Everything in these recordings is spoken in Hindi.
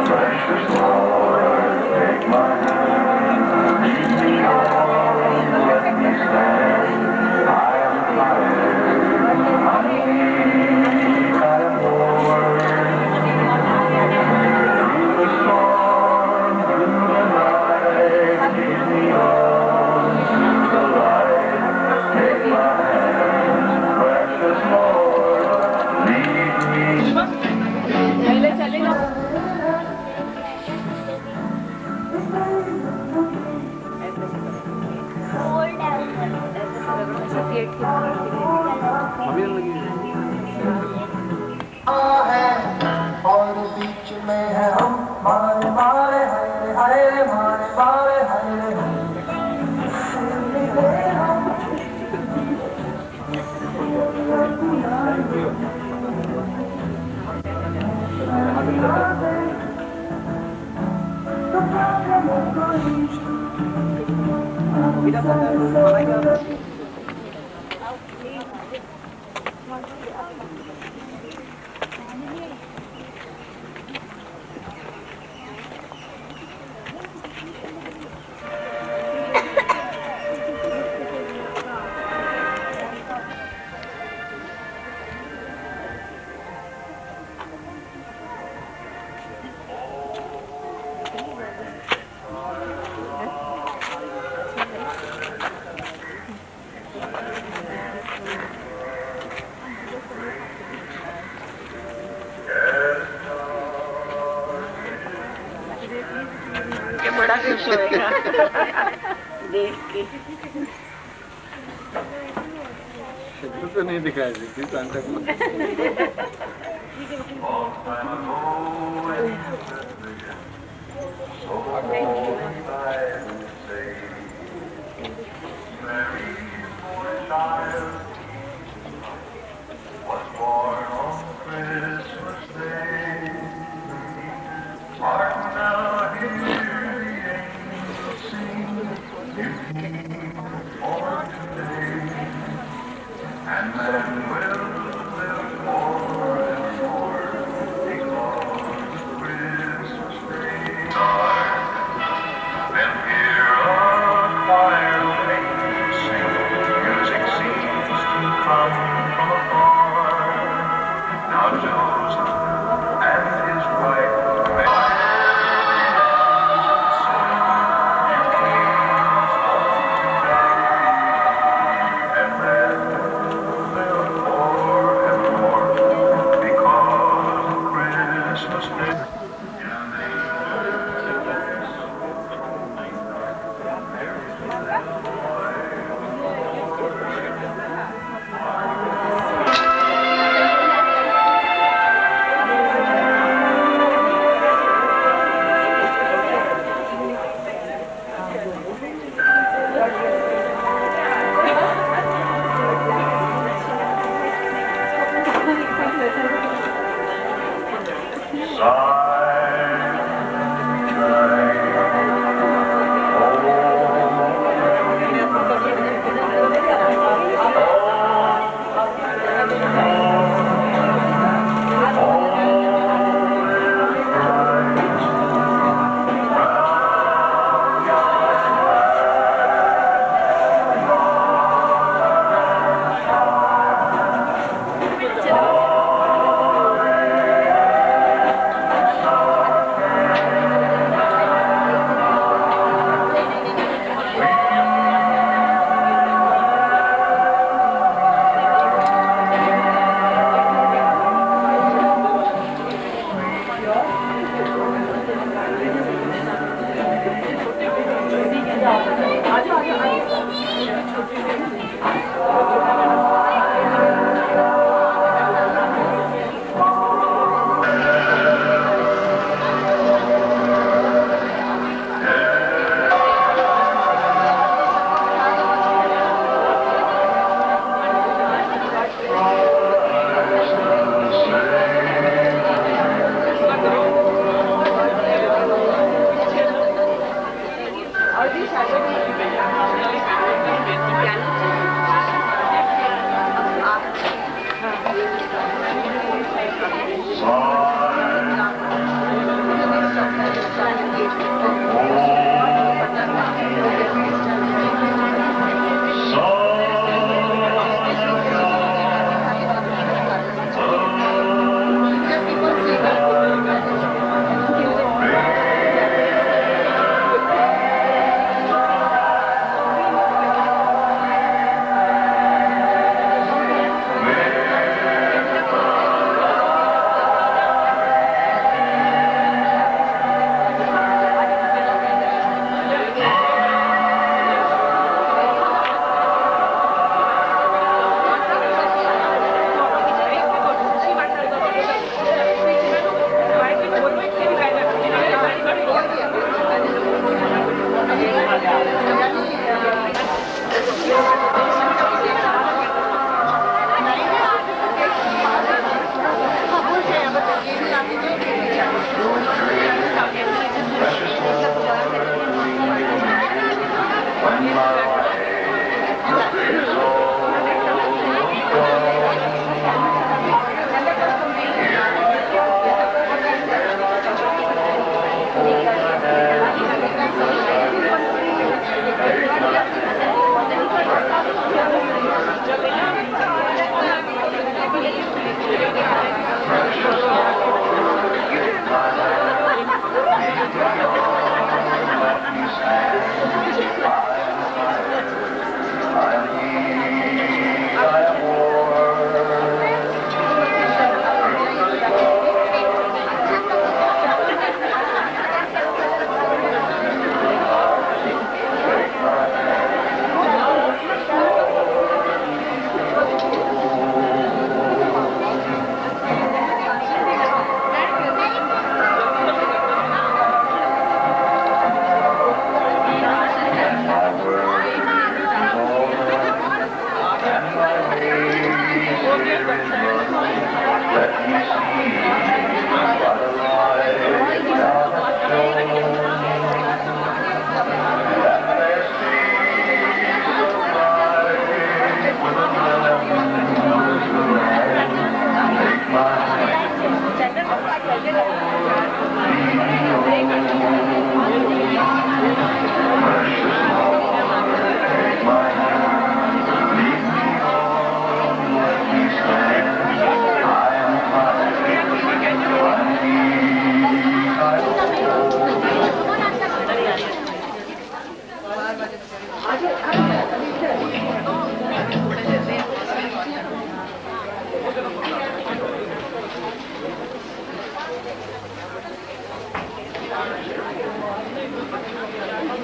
Precious Lord. बड़ा खुश होएगा देख के। तो नहीं दिखाई देती सांता क्लॉज।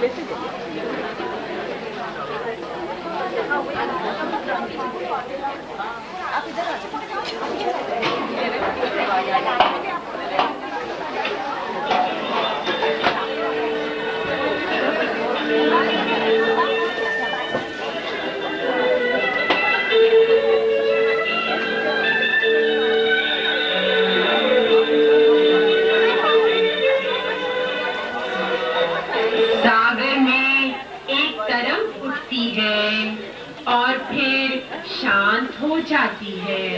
लेते जाइए। आप इधर आ सागर में एक तरफ उठती है और फिर शांत हो जाती है,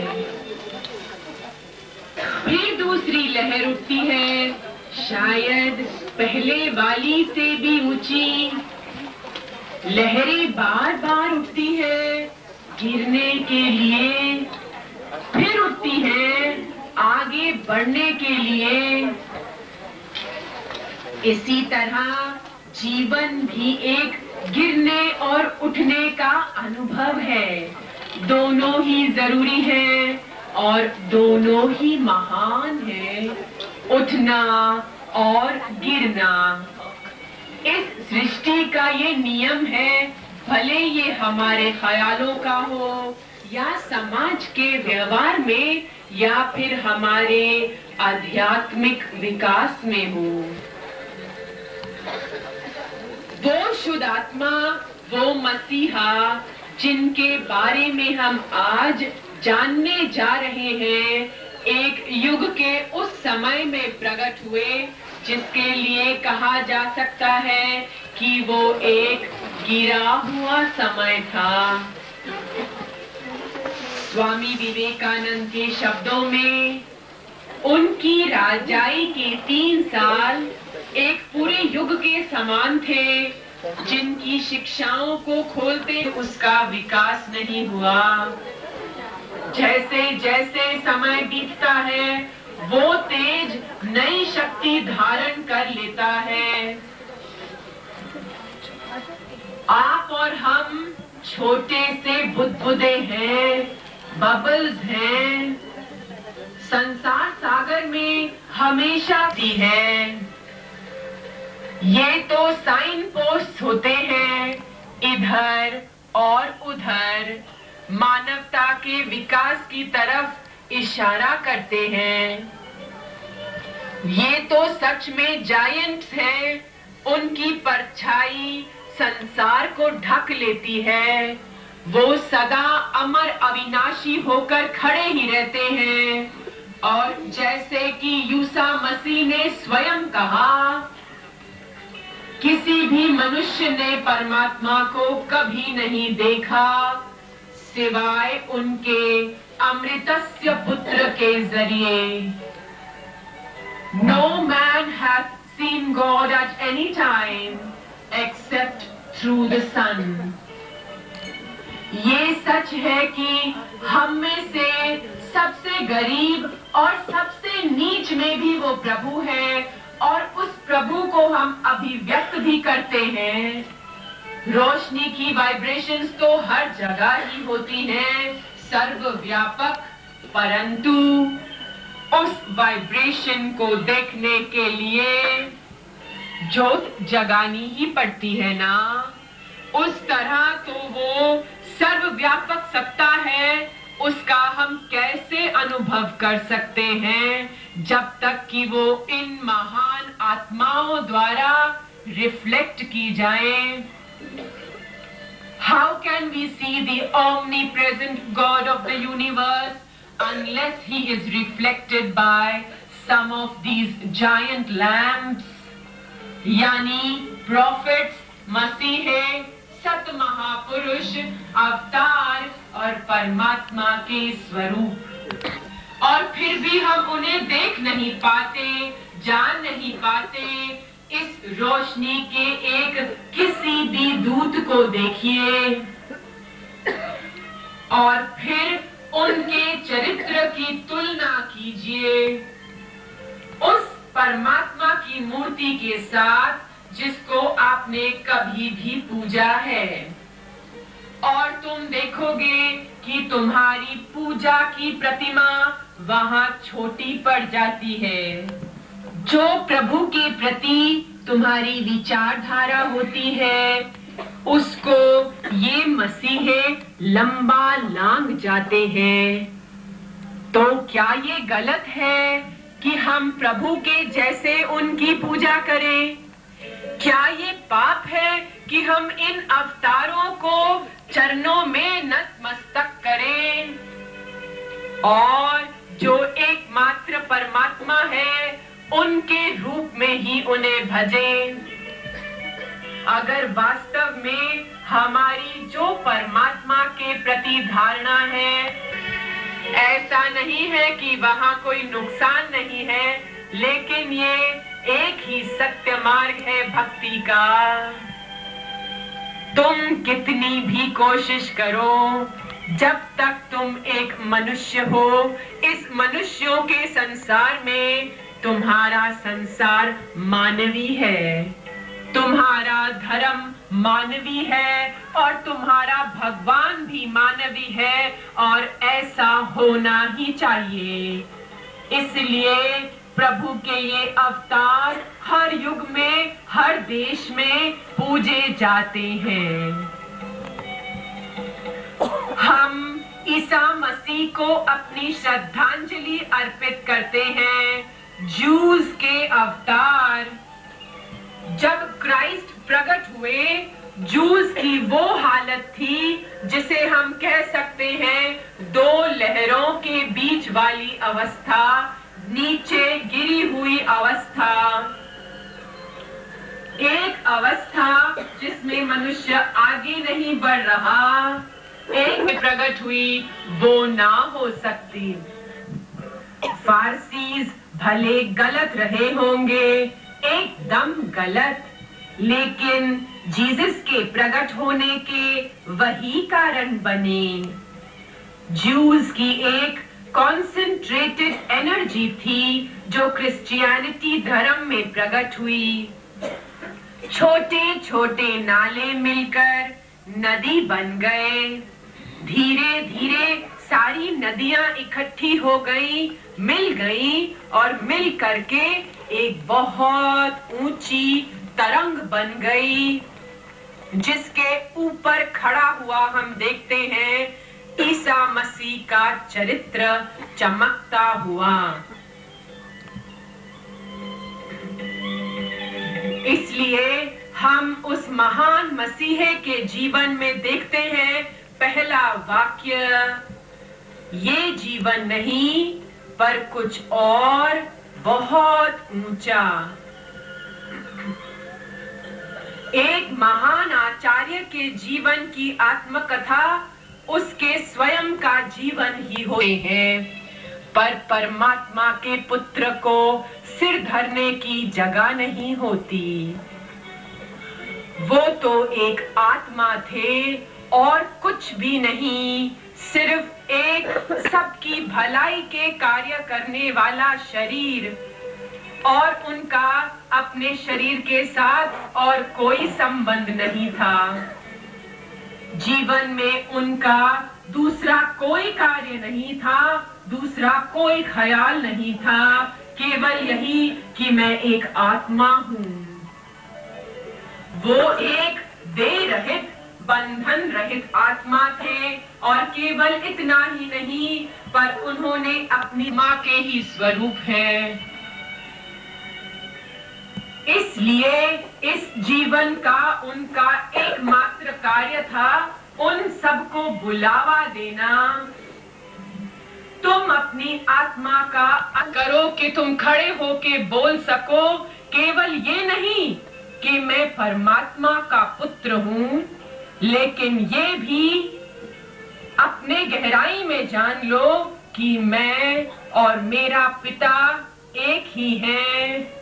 फिर दूसरी लहर उठती है, शायद पहले वाली से भी ऊंची। लहरें बार बार उठती है गिरने के लिए, फिर उठती है आगे बढ़ने के लिए। इसी तरह जीवन भी एक गिरने और उठने का अनुभव है। दोनों ही जरूरी है और दोनों ही महान है, उठना और गिरना। इस सृष्टि का ये नियम है, भले ये हमारे ख्यालों का हो या समाज के व्यवहार में या फिर हमारे आध्यात्मिक विकास में हो। वो शुद्ध आत्मा, वो मसीहा जिनके बारे में हम आज जानने जा रहे हैं, एक युग के उस समय में प्रकट हुए जिसके लिए कहा जा सकता है कि वो एक गिरा हुआ समय था। स्वामी विवेकानंद के शब्दों में, उनकी राजाई के 3 साल एक पूरे युग के समान थे, जिनकी शिक्षाओं को खोलते उसका विकास नहीं हुआ। जैसे जैसे समय बीतता है, वो तेज नई शक्ति धारण कर लेता है। आप और हम छोटे से बुदबुदे हैं, बबल्स हैं। संसार सागर में हमेशा दी है। ये तो साइन पोस्ट होते हैं, इधर और उधर मानवता के विकास की तरफ इशारा करते हैं। ये तो सच में जायंट्स हैं, उनकी परछाई संसार को ढक लेती है। वो सदा अमर अविनाशी होकर खड़े ही रहते हैं। और जैसे कि यूसा मसीह ने स्वयं कहा, किसी भी मनुष्य ने परमात्मा को कभी नहीं देखा सिवाय उनके अमृतस्य पुत्र के जरिए। No man hath seen God at any time except through the Son. ये सच है कि हम में से सबसे गरीब और सबसे नीच में भी वो प्रभु है, और उस प्रभु को हम अभिव्यक्त भी करते हैं। रोशनी की वाइब्रेशंस तो हर जगह ही होती हैं, सर्वव्यापक, परंतु उस वाइब्रेशन को देखने के लिए ज्योत जगानी ही पड़ती है ना। उस तरह तो वो सर्वव्यापक सत्ता है, उसका हम कैसे अनुभव कर सकते हैं जब तक कि वो इन महान आत्माओं द्वारा रिफ्लेक्ट की जाए। How can we see the omnipresent God of the universe unless he is reflected by some of these giant lamps? यानी prophets, मसीहे, सत महापुरुष, अवतार और परमात्मा के स्वरूप। और फिर भी हम उन्हें देख नहीं पाते, जान नहीं पाते। इस रोशनी के एक किसी भी दूत को देखिए और फिर उनके चरित्र की तुलना कीजिए उस परमात्मा की मूर्ति के साथ जिसको आपने कभी भी पूजा है, और तुम देखोगे कि तुम्हारी पूजा की प्रतिमा वहां छोटी पड़ जाती है। जो प्रभु के प्रति तुम्हारी विचारधारा होती है, उसको ये मसीहे लंबा लांग जाते हैं। तो क्या ये गलत है कि हम प्रभु के जैसे उनकी पूजा करें? क्या ये पाप है कि हम इन अवतारों को चरणों में नतमस्तक करें और जो एकमात्र परमात्मा है उनके रूप में ही उन्हें भजें? अगर वास्तव में हमारी जो परमात्मा के प्रति धारणा है, ऐसा नहीं है कि वहाँ कोई नुकसान नहीं है, लेकिन ये एक ही सत्य मार्ग है भक्ति का। तुम कितनी भी कोशिश करो, जब तक तुम एक मनुष्य हो, इस मनुष्यों के संसार में तुम्हारा संसार मानवी है, तुम्हारा धर्म मानवी है और तुम्हारा भगवान भी मानवी है, और ऐसा होना ही चाहिए। इसलिए प्रभु के ये अवतार हर युग में, हर देश में पूजे जाते हैं। हम ईसा मसीह को अपनी श्रद्धांजलि अर्पित करते हैं। जूस के अवतार, जब क्राइस्ट प्रकट हुए, जूस की वो हालत थी जिसे हम कह सकते हैं दो लहरों के बीच वाली अवस्था, नीचे गिरी हुई अवस्था। एक अवस्था जिसमें मनुष्य आगे नहीं बढ़ रहा, एक में प्रकट हुई, वो ना हो सकती। फारसीज भले गलत रहे होंगे, एकदम गलत, लेकिन जीसस के प्रकट होने के वही कारण बने। ज्यूज की एक कॉन्सेंट्रेटेड एनर्जी थी जो क्रिश्चियनिटी धर्म में प्रकट हुई। छोटे छोटे नाले मिलकर नदी बन गए। धीरे धीरे सारी नदियां इकट्ठी हो गई, मिल गई और मिल करके एक बहुत ऊंची तरंग बन गई, जिसके ऊपर खड़ा हुआ हम देखते हैं ईसा मसीह का चरित्र चमकता हुआ। इसलिए हम उस महान मसीहे के जीवन में देखते हैं पहला वाक्य, ये जीवन नहीं पर कुछ और बहुत ऊंचा। एक महान आचार्य के जीवन की आत्मकथा उसके स्वयं का जीवन ही होते हैं, पर परमात्मा के पुत्र को सिर धरने की जगह नहीं होती। वो तो एक आत्मा थे और कुछ भी नहीं, सिर्फ एक सबकी भलाई के कार्य करने वाला शरीर, और उनका अपने शरीर के साथ और कोई संबंध नहीं था। जीवन में उनका दूसरा कोई कार्य नहीं था, दूसरा कोई ख्याल नहीं था, केवल यही कि मैं एक आत्मा हूँ। वो एक देह रहित, बंधन रहित आत्मा थे, और केवल इतना ही नहीं, पर उन्होंने अपनी माँ के ही स्वरूप है। इसलिए इस जीवन का उनका एकमात्र कार्य था उन सबको बुलावा देना। तुम अपनी आत्मा का करो कि तुम खड़े होके बोल सको, केवल ये नहीं कि मैं परमात्मा का पुत्र हूँ, लेकिन ये भी अपने गहराई में जान लो कि मैं और मेरा पिता एक ही है।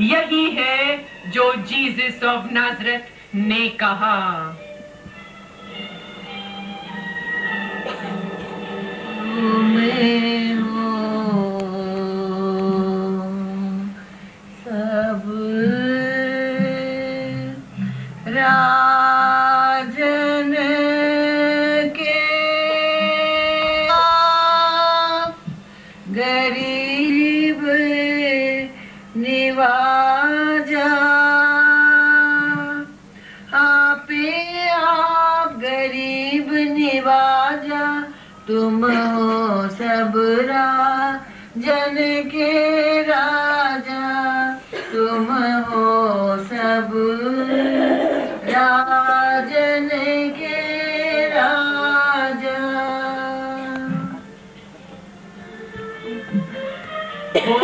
यही है जो जीसस ऑफ नाजरेथ ने कहा। मैं हूँ सब राजन के गरीब निवाज तुम हो सब राजन के राजा, तुम हो सब राजन के राजा। वो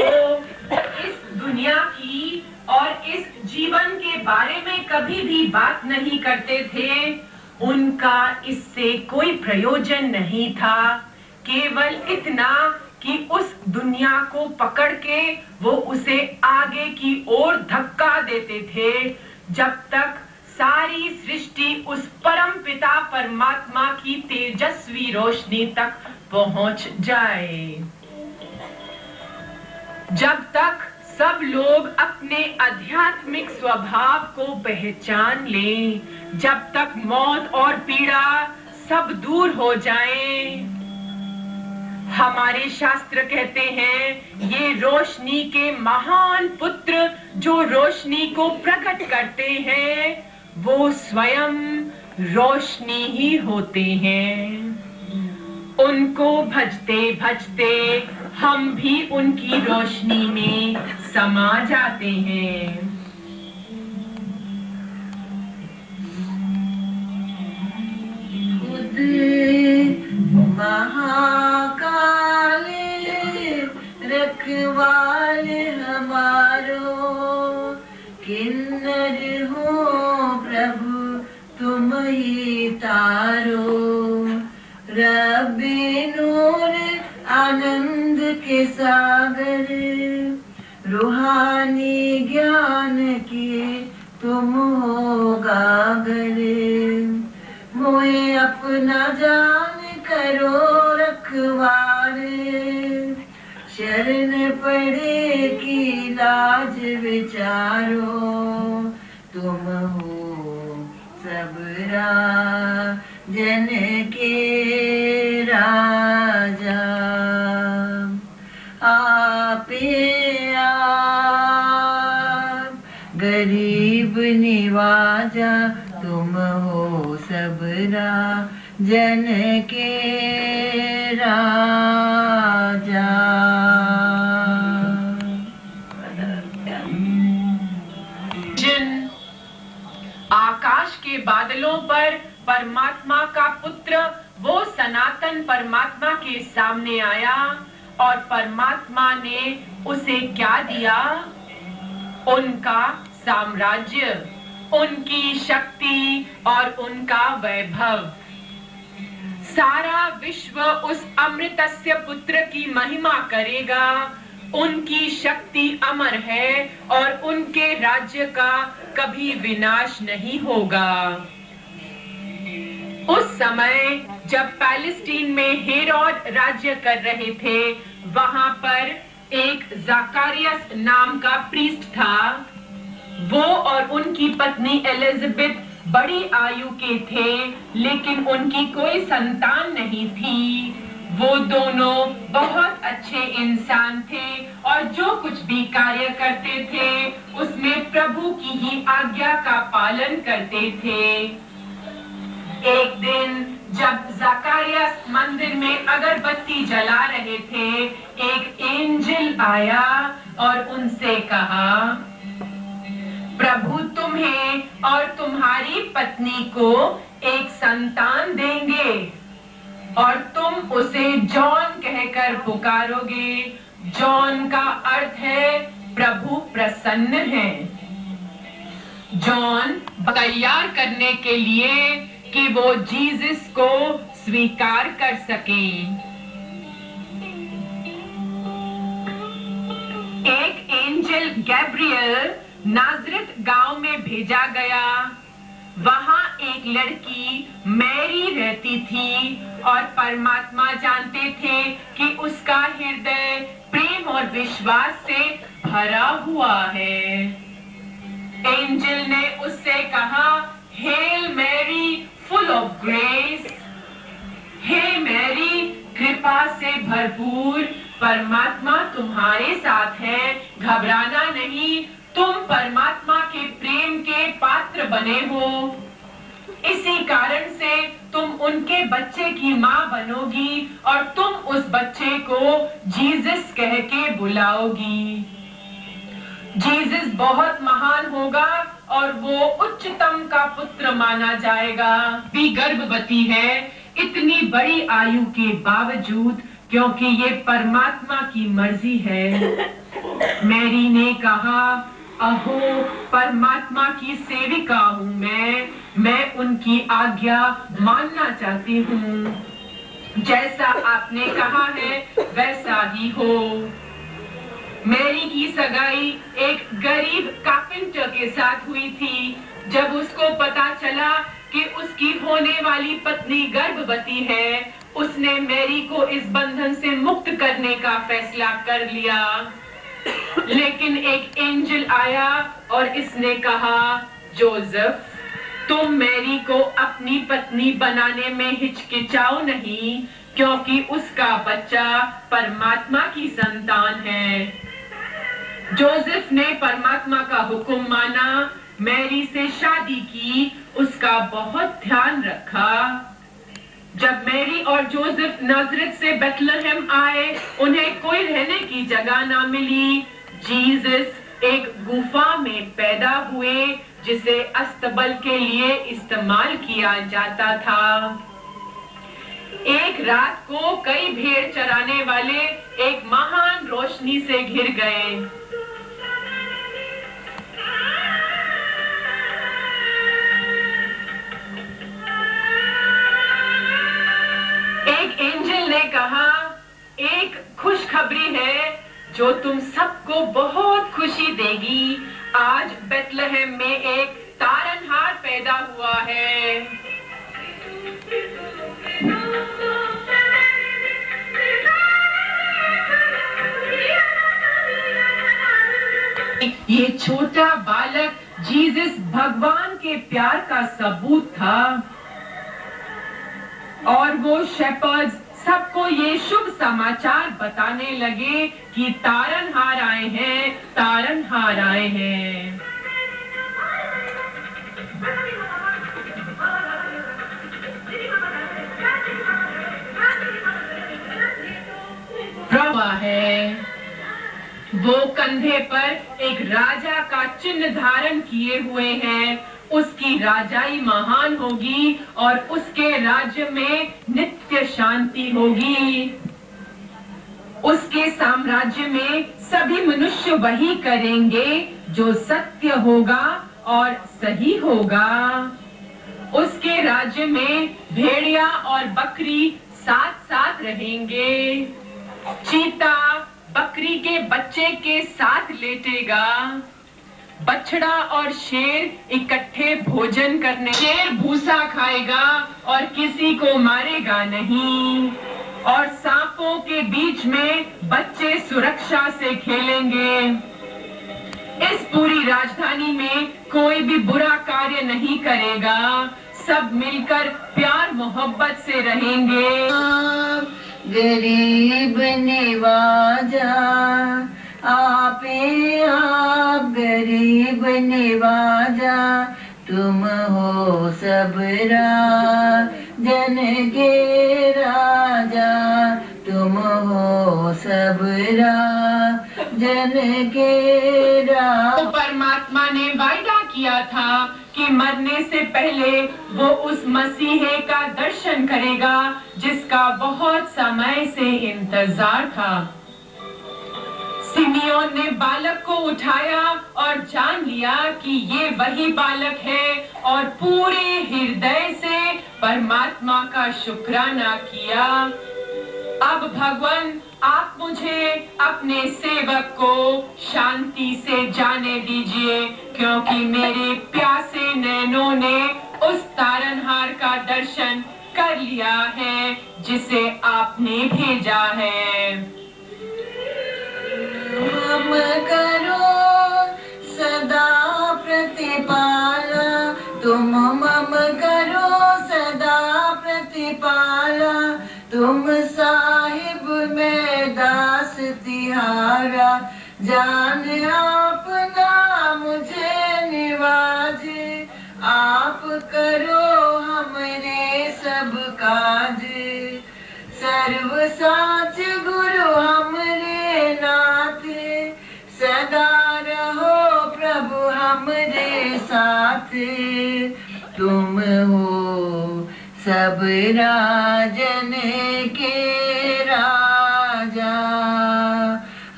इस दुनिया की और इस जीवन के बारे में कभी भी बात नहीं करते थे। उनका इससे कोई प्रयोजन नहीं था, केवल इतना कि उस दुनिया को पकड़ के वो उसे आगे की ओर धक्का देते थे, जब तक सारी सृष्टि उस परम पिता परमात्मा की तेजस्वी रोशनी तक पहुंच जाए। जब तक सब लोग अपने आध्यात्मिक स्वभाव को पहचान लें, जब तक मौत और पीड़ा सब दूर हो जाएं, हमारे शास्त्र कहते हैं ये रोशनी के महान पुत्र जो रोशनी को प्रकट करते हैं वो स्वयं रोशनी ही होते हैं। उनको भजते भजते हम भी उनकी रोशनी में समा जाते हैं। खुद महाकाले रखवाले हमारो, किन्नर हो प्रभु तुम ही तारो। रब्बे नूर आनंद के सागर, रूहानी ज्ञान के तुम हो गागर। मोए अपना जान करो रखवारे, शरण पड़े की लाज विचारो। तुम हो सब राजन के राजा, आपे आप गरीब निवाजा। तुम हो सब राजन के राजा। जिन आकाश के बादलों पर परमात्मा का पुत्र वो सनातन परमात्मा के सामने आया और परमात्मा ने उसे क्या दिया? उनका साम्राज्य, उनकी शक्ति और उनका वैभव। सारा विश्व उस अमृतस्य पुत्र की महिमा करेगा। उनकी शक्ति अमर है और उनके राज्य का कभी विनाश नहीं होगा। उस समय जब पैलेस्टीन में हेरोद राज्य कर रहे थे, वहां पर एक ज़कारियस नाम का प्रीस्ट था। वो और उनकी पत्नी एलिजाबेथ बड़ी आयु के थे, लेकिन उनकी कोई संतान नहीं थी। वो दोनों बहुत अच्छे इंसान थे और जो कुछ भी कार्य करते थे उसमें प्रभु की ही आज्ञा का पालन करते थे। एक दिन जब ज़कारियस मंदिर में अगरबत्ती जला रहे थे, एक एंजल आया और उनसे कहा, प्रभु तुम्हें और तुम्हारी पत्नी को एक संतान देंगे और तुम उसे जॉन कहकर पुकारोगे। जॉन का अर्थ है प्रभु प्रसन्न है। जॉन तैयार करने के लिए कि वो जीसस को स्वीकार कर सके। एक एंजल गैब्रियल नाजरेथ गांव में भेजा गया। वहां एक लड़की मैरी रहती थी और परमात्मा जानते थे कि उसका हृदय प्रेम और विश्वास से भरा हुआ है। एंजल ने उससे कहा, hail Mary full of grace, हे मैरी कृपा से भरपूर, परमात्मा तुम्हारे साथ है, घबराना नहीं, तुम परमात्मा के प्रेम के पात्र बने हो। इसी कारण से तुम उनके बच्चे की माँ बनोगी और तुम उस बच्चे को जीसस कह के बुलाओगी। जीसस बहुत महान होगा और वो उच्चतम का पुत्र माना जाएगा। भी गर्भवती है इतनी बड़ी आयु के बावजूद, क्योंकि ये परमात्मा की मर्जी है। मैरी ने कहा, अहो परमात्मा की सेविका हूँ मैं उनकी आज्ञा मानना चाहती हूँ। जैसा आपने कहा है वैसा ही हो। मैरी की सगाई एक गरीब कारपेंटर के साथ हुई थी। जब उसको पता चला कि उसकी होने वाली पत्नी गर्भवती है, उसने मैरी को इस बंधन से मुक्त करने का फैसला कर लिया। लेकिन एक एंजल आया और इसने कहा, जोसेफ तुम मैरी को अपनी पत्नी बनाने में हिचकिचाओ नहीं, क्योंकि उसका बच्चा परमात्मा की संतान है। जोसेफ ने परमात्मा का हुक्म माना, मैरी से शादी की, उसका बहुत ध्यान रखा। जब मैरी और जोसेफ नाज़रेथ से बेथलेहम आए, उन्हें कोई रहने की जगह ना मिली। जीसस एक गुफा में पैदा हुए जिसे अस्तबल के लिए इस्तेमाल किया जाता था। एक रात को कई भेड़ चराने वाले एक महान रोशनी से घिर गए। एक एंजल ने कहा, एक खुशखबरी है जो तुम सबको बहुत खुशी देगी। आज बेथलेहम में एक तारनहार पैदा हुआ है। ये छोटा बालक जीसस भगवान के प्यार का सबूत था और वो शेपर्ड्स सबको ये शुभ समाचार बताने लगे कि तारनहार आए हैं, तारनहार आए हैं। प्रभु है, वो कंधे पर एक राजा का चिन्ह धारण किए हुए हैं। उसकी राजाई महान होगी और उसके राज्य में नित्य शांति होगी। उसके साम्राज्य में सभी मनुष्य वही करेंगे जो सत्य होगा और सही होगा। उसके राज्य में भेड़िया और बकरी साथ साथ रहेंगे। चीता बकरी के बच्चे के साथ लेटेगा। बछड़ा और शेर इकट्ठे भोजन करने। शेर भूसा खाएगा और किसी को मारेगा नहीं। और सांपों के बीच में बच्चे सुरक्षा से खेलेंगे। इस पूरी राजधानी में कोई भी बुरा कार्य नहीं करेगा। सब मिलकर प्यार मोहब्बत से रहेंगे। गरीब निवाजा आपे आप, गरीब निवाजा तुम हो सबरा। जन के राजा तुम हो सबरा, जन के राजा। परमात्मा ने वायदा किया था कि मरने से पहले वो उस मसीहे का दर्शन करेगा जिसका बहुत समय से इंतजार था। सिमियोन ने बालक को उठाया और जान लिया कि ये वही बालक है और पूरे हृदय से परमात्मा का शुक्राना किया। अब भगवान आप मुझे अपने सेवक को शांति से जाने दीजिए, क्योंकि मेरे प्यासे नैनों ने उस तारनहार का दर्शन कर लिया है जिसे आपने भेजा है। मम करो सदा प्रतिपाला, तुम मम करो सदा प्रतिपाला। तुम साहिब में दास तिहारा, जान आपना मुझे निवाजे। आप करो हमरे सब साथ, तुम हो सब राजन के राजा।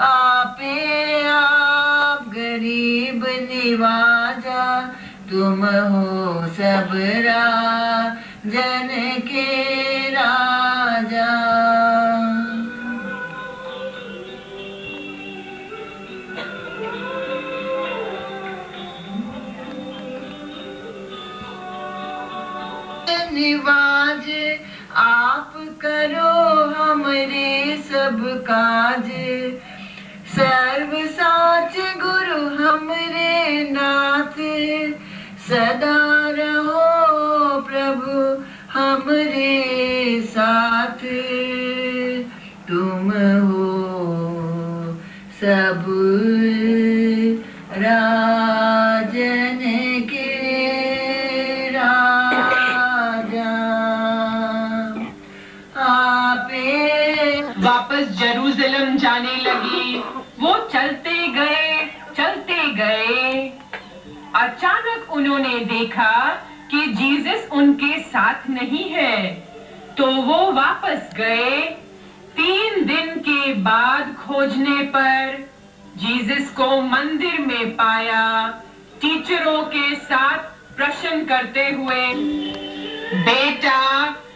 आपे आप गरीब निवाजा, तुम हो सब राजन के राजा। निवाज आप करो हमरे सब काज, सर्व साच गुरु हमरे नाथ, सदा रहो प्रभु हमरे साथ, तुम हो सब राजन के राजा। आपे वापस जेरूसलम जाने लगी। वो चलते गए। अचानक उन्होंने देखा कि जीसस उनके साथ नहीं है, तो वो वापस गए। 3 दिन के बाद खोजने पर जीसस को मंदिर में पाया, टीचरों के साथ प्रश्न करते हुए। बेटा,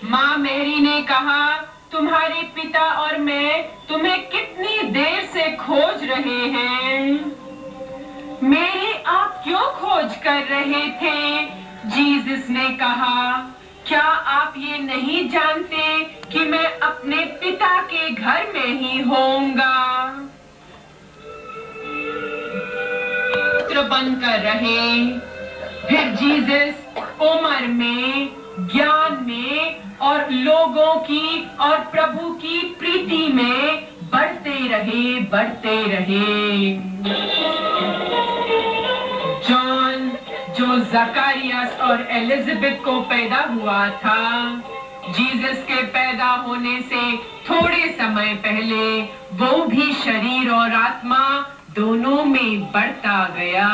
माँ मैरी ने कहा, तुम्हारे पिता और मैं तुम्हें कितनी देर से खोज रहे हैं। मेरी आप क्यों खोज कर रहे थे? जीसस ने कहा, क्या आप ये नहीं जानते कि मैं अपने पिता के घर में ही होऊंगा? बनकर रहे। फिर जीसस उम्र में, ज्ञान में और लोगों की और प्रभु की प्रीति में बढ़ते रहे। जॉन, जो जकारियास और एलिजाबेथ को पैदा हुआ था, जीसस के पैदा होने से थोड़े समय पहले वो भी शरीर और आत्मा दोनों में बढ़ता गया।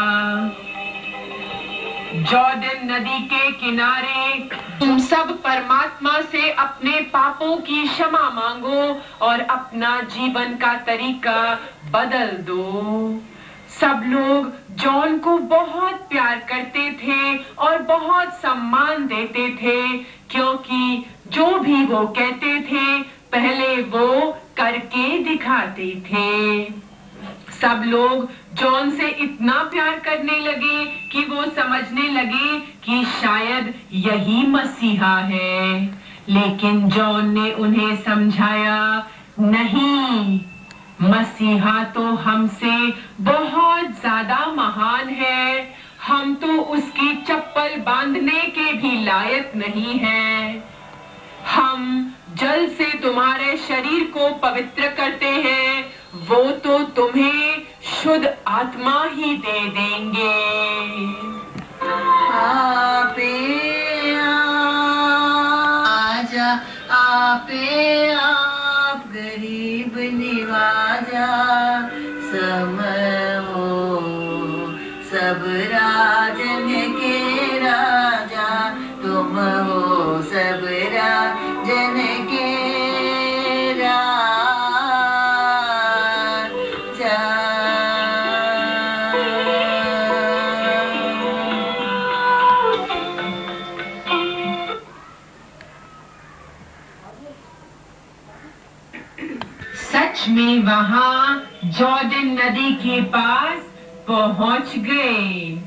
जॉर्डन नदी के किनारे तुम सब परमात्मा से अपने पापों की क्षमा मांगो और अपना जीवन का तरीका बदल दो। सब लोग जॉन को बहुत प्यार करते थे और बहुत सम्मान देते थे, क्योंकि जो भी वो कहते थे पहले वो करके दिखाते थे। सब लोग जॉन से इतना प्यार करने लगे कि वो समझने लगे कि शायद यही मसीहा है। लेकिन जॉन ने उन्हें समझाया, नहीं, मसीहा तो हमसे बहुत ज्यादा महान है। हम तो उसकी चप्पल बांधने के भी लायक नहीं हैं। हम जल से तुम्हारे शरीर को पवित्र करते हैं, वो तो तुम्हें शुद्ध आत्मा ही दे देंगे। आपे आजा, आपे आप गरीब निवाजा, समय हो सब राजन के राजा, तुम हो सब राजन के राजा। सच में वहाँ जॉर्डन नदी के पास पहुँच गए।